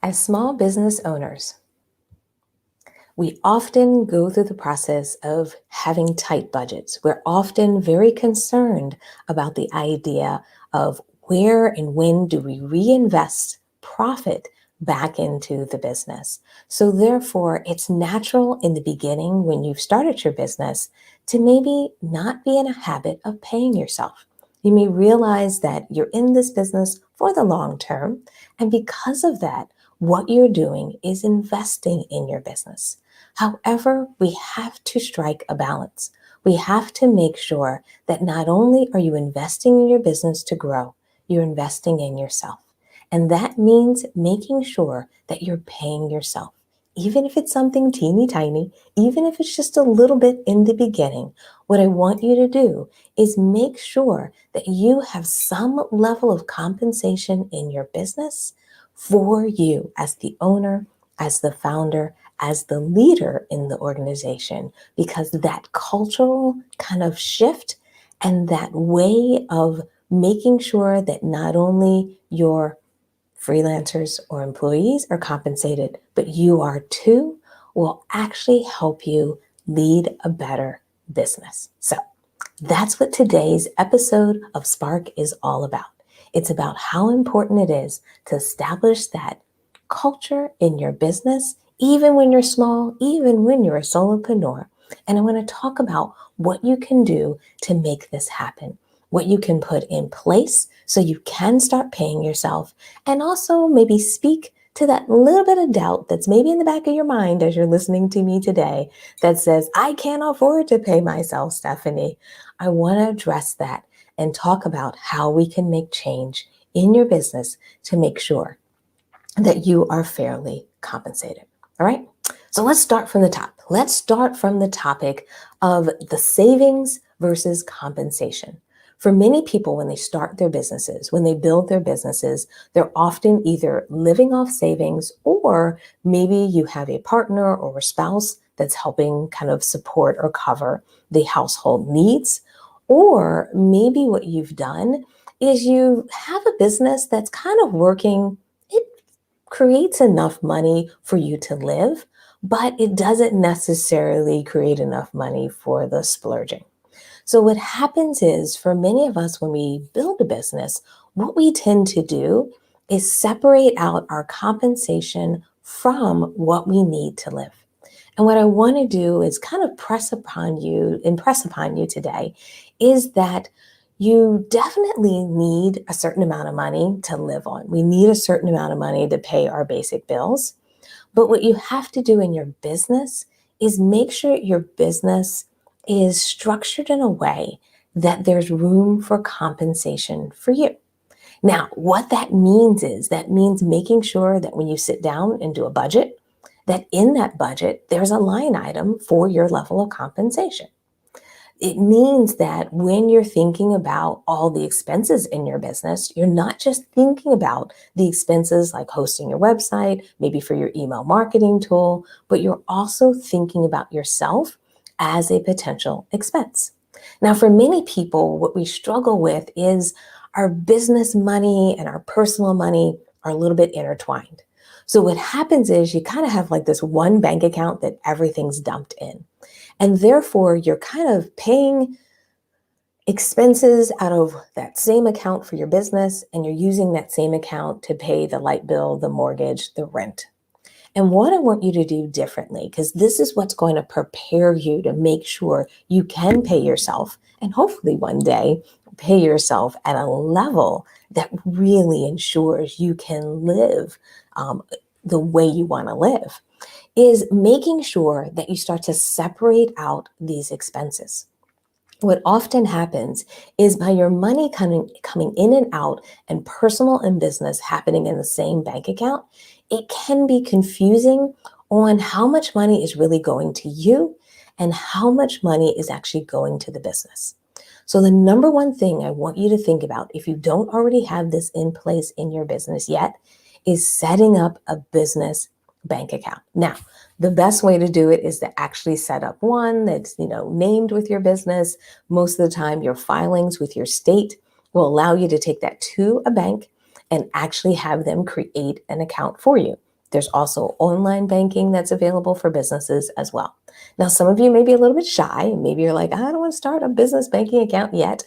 As small business owners, we often go through the process of having tight budgets. We're often very concerned about the idea of where and when do we reinvest profit back into the business. So therefore, it's natural in the beginning when you've started your business to maybe not be in a habit of paying yourself. You may realize that you're in this business for the long term, and because of that, what you're doing is investing in your business. However, we have to strike a balance. We have to make sure that not only are you investing in your business to grow, you're investing in yourself. And that means making sure that you're paying yourself. Even if it's something teeny tiny, even if it's just a little bit in the beginning, what I want you to do is make sure that you have some level of compensation in your business for you as the owner, as the founder, as the leader in the organization, because that cultural kind of shift and that way of making sure that not only your freelancers or employees are compensated, but you are too, will actually help you lead a better business. So that's what today's episode of Spark is all about. It's about how important it is to establish that culture in your business, even when you're small, even when you're a solopreneur. And I want to talk about what you can do to make this happen, what you can put in place so you can start paying yourself, and also maybe speak to that little bit of doubt that's maybe in the back of your mind as you're listening to me today that says, I can't afford to pay myself, Stephanie. I want to address that and talk about how we can make change in your business to make sure that you are fairly compensated. All right. So let's start from the top. Let's start from the topic of the savings versus compensation. For many people, when they start their businesses, when they build their businesses, they're often either living off savings, or maybe you have a partner or a spouse that's helping kind of support or cover the household needs. Or maybe what you've done is you have a business that's kind of working, creates enough money for you to live, but it doesn't necessarily create enough money for the splurging. So what happens is, for many of us, when we build a business, what we tend to do is separate out our compensation from what we need to live. And what I want to do is kind of impress upon you today, is that you definitely need a certain amount of money to live on. We need a certain amount of money to pay our basic bills. But what you have to do in your business is make sure your business is structured in a way that there's room for compensation for you. Now, what that means is that means making sure that when you sit down and do a budget, that in that budget, there's a line item for your level of compensation. It means that when you're thinking about all the expenses in your business, you're not just thinking about the expenses like hosting your website, maybe for your email marketing tool, but you're also thinking about yourself as a potential expense. Now, for many people, what we struggle with is our business money and our personal money are a little bit intertwined. So what happens is you kind of have like this one bank account that everything's dumped in. And therefore, you're kind of paying expenses out of that same account for your business, and you're using that same account to pay the light bill, the mortgage, the rent. And what I want you to do differently, because this is what's going to prepare you to make sure you can pay yourself, and hopefully one day pay yourself at a level that really ensures you can live the way you want to live, is making sure that you start to separate out these expenses. What often happens is, by your money coming in and out and personal and business happening in the same bank account, it can be confusing on how much money is really going to you and how much money is actually going to the business. So the number one thing I want you to think about, if you don't already have this in place in your business yet, is setting up a business bank account. Now, the best way to do it is to actually set up one that's, named with your business. Most of the time, your filings with your state will allow you to take that to a bank and actually have them create an account for you. There's also online banking that's available for businesses as well. Now, some of you may be a little bit shy. Maybe you're like, I don't want to start a business banking account yet.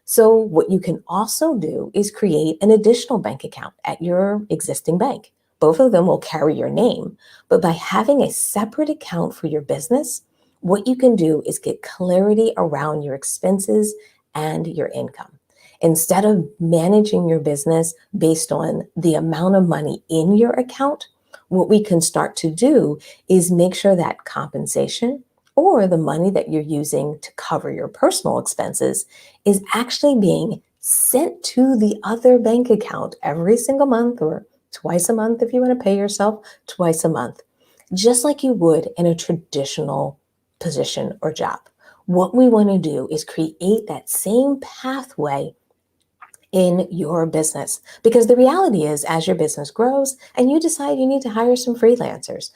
So what you can also do is create an additional bank account at your existing bank. Both of them will carry your name, but by having a separate account for your business, what you can do is get clarity around your expenses and your income. Instead of managing your business based on the amount of money in your account, what we can start to do is make sure that compensation or the money that you're using to cover your personal expenses is actually being sent to the other bank account every single month, or twice a month if you want to pay yourself twice a month, just like you would in a traditional position or job. What we want to do is create that same pathway in your business. Because the reality is, as your business grows and you decide you need to hire some freelancers,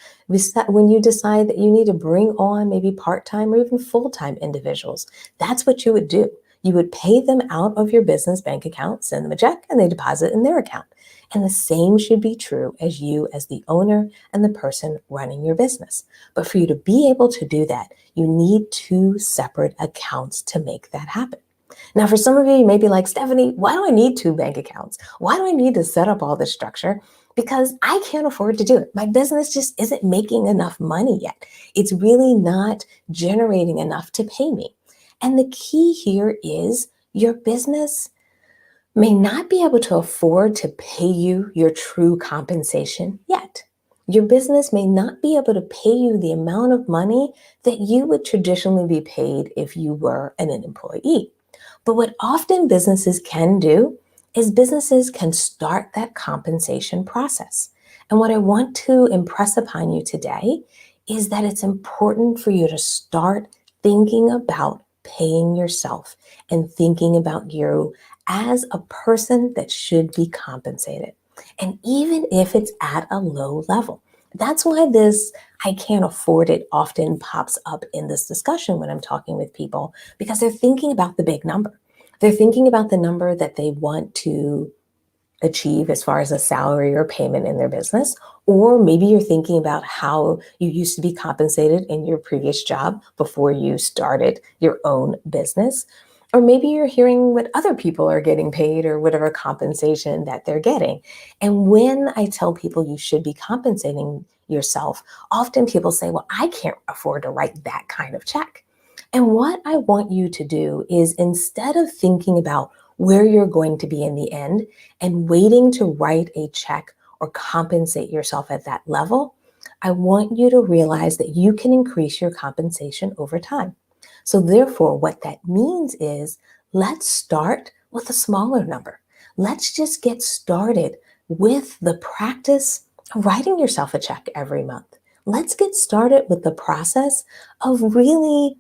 when you decide that you need to bring on maybe part-time or even full-time individuals, that's what you would do. You would pay them out of your business bank account, send them a check, and they deposit in their account. And the same should be true as you as the owner and the person running your business. But for you to be able to do that, you need two separate accounts to make that happen. Now, for some of you, you may be like, Stephanie, why do I need two bank accounts? Why do I need to set up all this structure? Because I can't afford to do it. My business just isn't making enough money yet. It's really not generating enough to pay me. And the key here is your business may not be able to afford to pay you your true compensation yet. Your business may not be able to pay you the amount of money that you would traditionally be paid if you were an employee. But what often businesses can do is businesses can start that compensation process. And what I want to impress upon you today is that it's important for you to start thinking about paying yourself and thinking about you as a person that should be compensated. And even if it's at a low level, that's why this I can't afford it often pops up in this discussion when I'm talking with people, because they're thinking about the big number. They're thinking about the number that they want to achieve as far as a salary or payment in their business. Or maybe you're thinking about how you used to be compensated in your previous job before you started your own business. Or maybe you're hearing what other people are getting paid or whatever compensation that they're getting. And when I tell people you should be compensating yourself, often people say, well, I can't afford to write that kind of check. And what I want you to do is, instead of thinking about where you're going to be in the end and waiting to write a check or compensate yourself at that level, I want you to realize that you can increase your compensation over time. So therefore, what that means is, let's start with a smaller number. Let's just get started with the practice of writing yourself a check every month. Let's get started with the process of really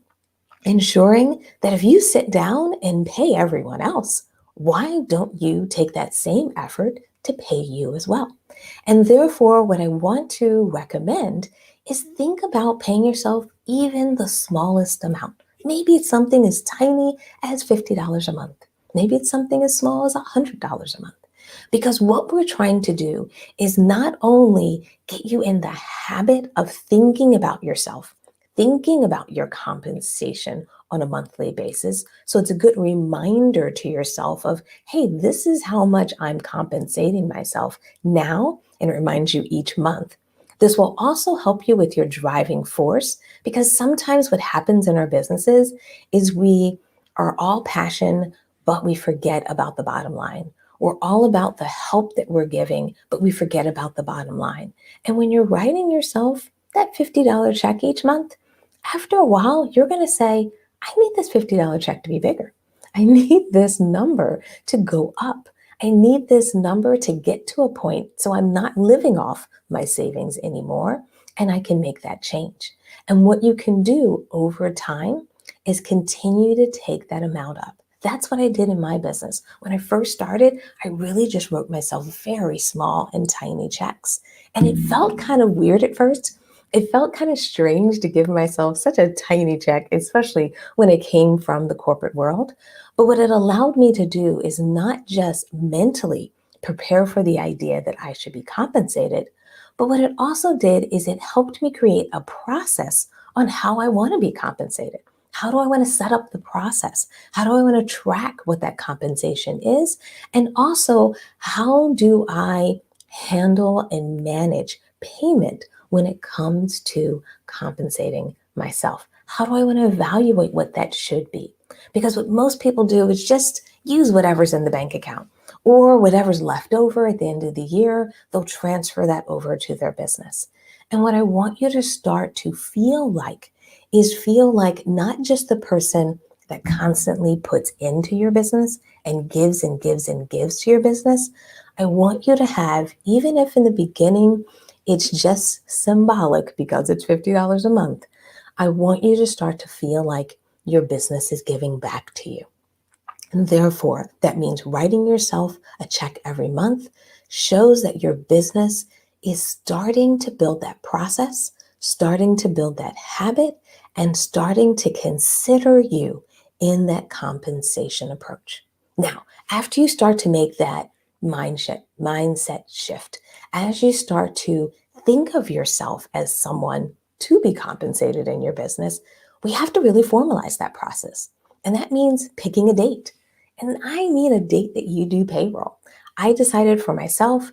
ensuring that if you sit down and pay everyone else, why don't you take that same effort to pay you as well? And therefore, what I want to recommend is think about paying yourself even the smallest amount. Maybe it's something as tiny as $50 a month. Maybe it's something as small as $100 a month. Because what we're trying to do is not only get you in the habit of thinking about yourself, thinking about your compensation on a monthly basis. So it's a good reminder to yourself of, hey, this is how much I'm compensating myself now, and it reminds you each month. This will also help you with your driving force, because sometimes what happens in our businesses is we are all passion, but we forget about the bottom line. We're all about the help that we're giving, but we forget about the bottom line. And when you're writing yourself that $50 check each month, after a while, you're going to say, I need this $50 check to be bigger. I need this number to go up. I need this number to get to a point so I'm not living off my savings anymore, and I can make that change. And what you can do over time is continue to take that amount up. That's what I did in my business. When I first started, I really just wrote myself very small and tiny checks. And it felt kind of weird at first. It felt kind of strange to give myself such a tiny check, especially when it came from the corporate world. But what it allowed me to do is not just mentally prepare for the idea that I should be compensated, But what it also did is it helped me create a process on how I want to be compensated. How do I want to set up the process? How do I want to track what that compensation is? And also, how do I handle and manage payment when it comes to compensating myself? How do I want to evaluate what that should be? Because what most people do is just use whatever's in the bank account or whatever's left over at the end of the year, they'll transfer that over to their business. And what I want you to start to feel like is feel like not just the person that constantly puts into your business and gives and gives and gives to your business. I want you to have, even if in the beginning it's just symbolic because it's $50 a month, I want you to start to feel like your business is giving back to you. And therefore, that means writing yourself a check every month shows that your business is starting to build that process, starting to build that habit, and starting to consider you in that compensation approach. Now, after you start to make that mindset shift, as you start to think of yourself as someone to be compensated in your business, we have to really formalize that process. And that means picking a date. And I mean a date that you do payroll. I decided for myself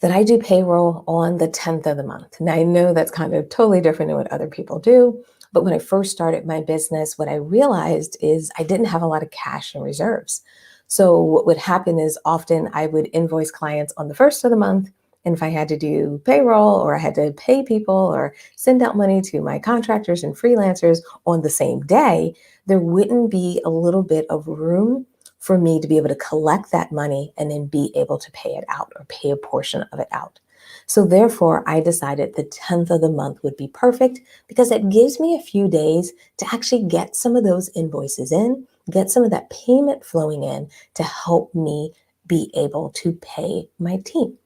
that I do payroll on the 10th of the month. Now, I know that's kind of totally different than what other people do. But when I first started my business, what I realized is I didn't have a lot of cash and reserves. So what would happen is often I would invoice clients on the first of the month. And if I had to do payroll or I had to pay people or send out money to my contractors and freelancers on the same day, there wouldn't be a little bit of room for me to be able to collect that money and then be able to pay it out or pay a portion of it out. So therefore, I decided the 10th of the month would be perfect because it gives me a few days to actually get some of those invoices in, get some of that payment flowing in to help me be able to pay my team.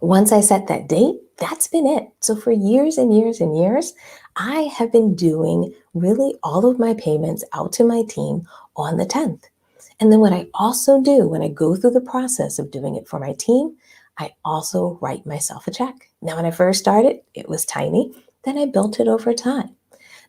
Once I set that date, that's been it. So for years and years and years, I have been doing really all of my payments out to my team on the 10th. And then what I also do when I go through the process of doing it for my team, I also write myself a check. Now, when I first started, it was tiny. Then I built it over time.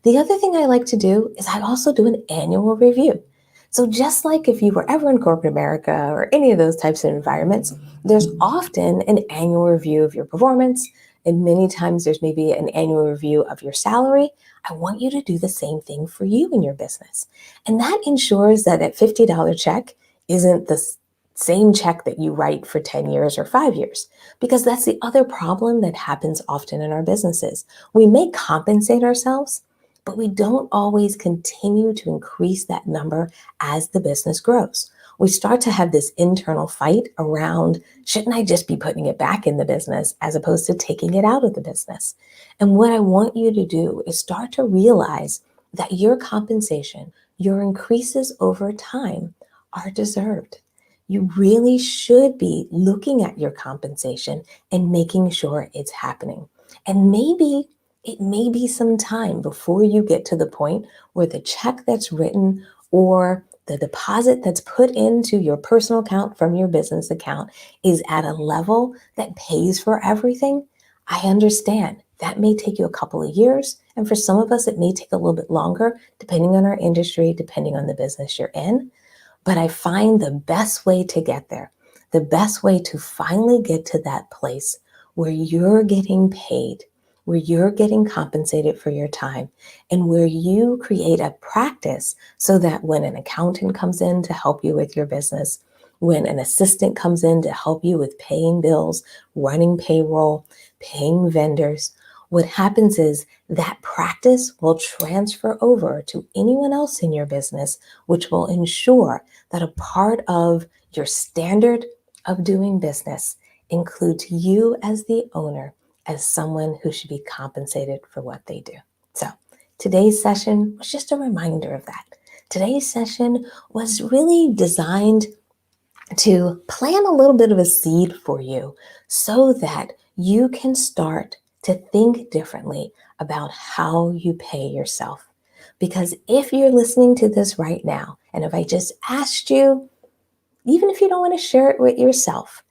The other thing I like to do is I also do an annual review. So just like if you were ever in corporate America or any of those types of environments, there's often an annual review of your performance. And many times there's maybe an annual review of your salary. I want you to do the same thing for you in your business. And that ensures that that $50 check isn't the same check that you write for 10 years or 5 years, because that's the other problem that happens often in our businesses. We may compensate ourselves, but we don't always continue to increase that number as the business grows. We start to have this internal fight around, shouldn't I just be putting it back in the business as opposed to taking it out of the business? And what I want you to do is start to realize that your compensation, your increases over time are deserved. You really should be looking at your compensation and making sure it's happening. And maybe it may be some time before you get to the point where the check that's written or the deposit that's put into your personal account from your business account is at a level that pays for everything. I understand that may take you a couple of years. And for some of us, it may take a little bit longer, depending on our industry, depending on the business you're in. But I find the best way to get there, the best way to finally get to that place where you're getting paid, where you're getting compensated for your time, and where you create a practice so that when an accountant comes in to help you with your business, when an assistant comes in to help you with paying bills, running payroll, paying vendors, what happens is that practice will transfer over to anyone else in your business, which will ensure that a part of your standard of doing business includes you as the owner, as someone who should be compensated for what they do. So today's session was just a reminder of that. Today's session was really designed to plant a little bit of a seed for you so that you can start to think differently about how you pay yourself. Because if you're listening to this right now, and if I just asked you, even if you don't want to share it with yourself,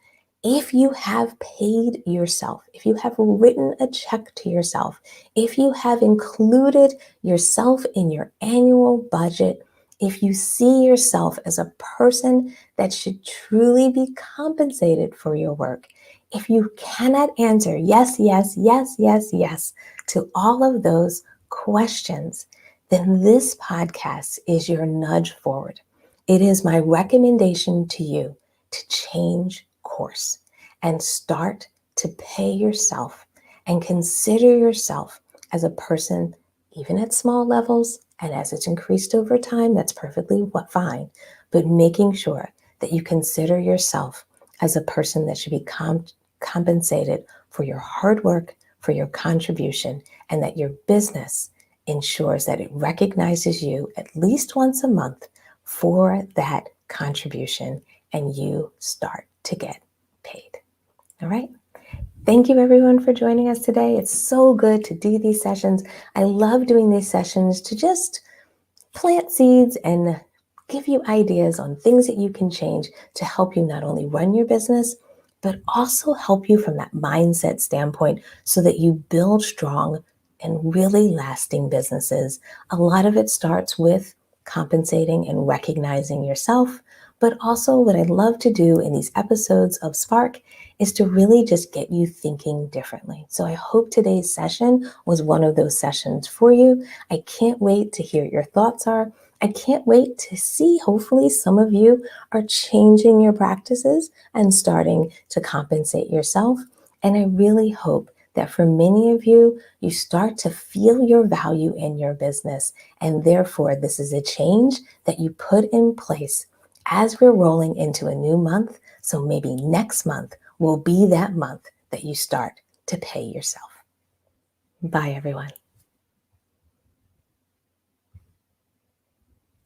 If you have paid yourself, if you have written a check to yourself, if you have included yourself in your annual budget, if you see yourself as a person that should truly be compensated for your work, if you cannot answer yes, yes, yes, yes, yes to all of those questions, then this podcast is your nudge forward. It is my recommendation to you to change course and start to pay yourself and consider yourself as a person, even at small levels, and as it's increased over time, that's perfectly fine, but making sure that you consider yourself as a person that should be compensated for your hard work, for your contribution, and that your business ensures that it recognizes you at least once a month for that contribution, and you start to get paid. All right. Thank you everyone for joining us today. It's so good to do these sessions. I love doing these sessions to just plant seeds and give you ideas on things that you can change to help you not only run your business, but also help you from that mindset standpoint so that you build strong and really lasting businesses. A lot of it starts with compensating and recognizing yourself, but also what I love to do in these episodes of Spark is to really just get you thinking differently. So I hope today's session was one of those sessions for you. I can't wait to hear what your thoughts are. I can't wait to see, hopefully some of you are changing your practices and starting to compensate yourself. And I really hope that for many of you, you start to feel your value in your business. And therefore, this is a change that you put in place as we're rolling into a new month. So maybe next month will be that month that you start to pay yourself. Bye, everyone.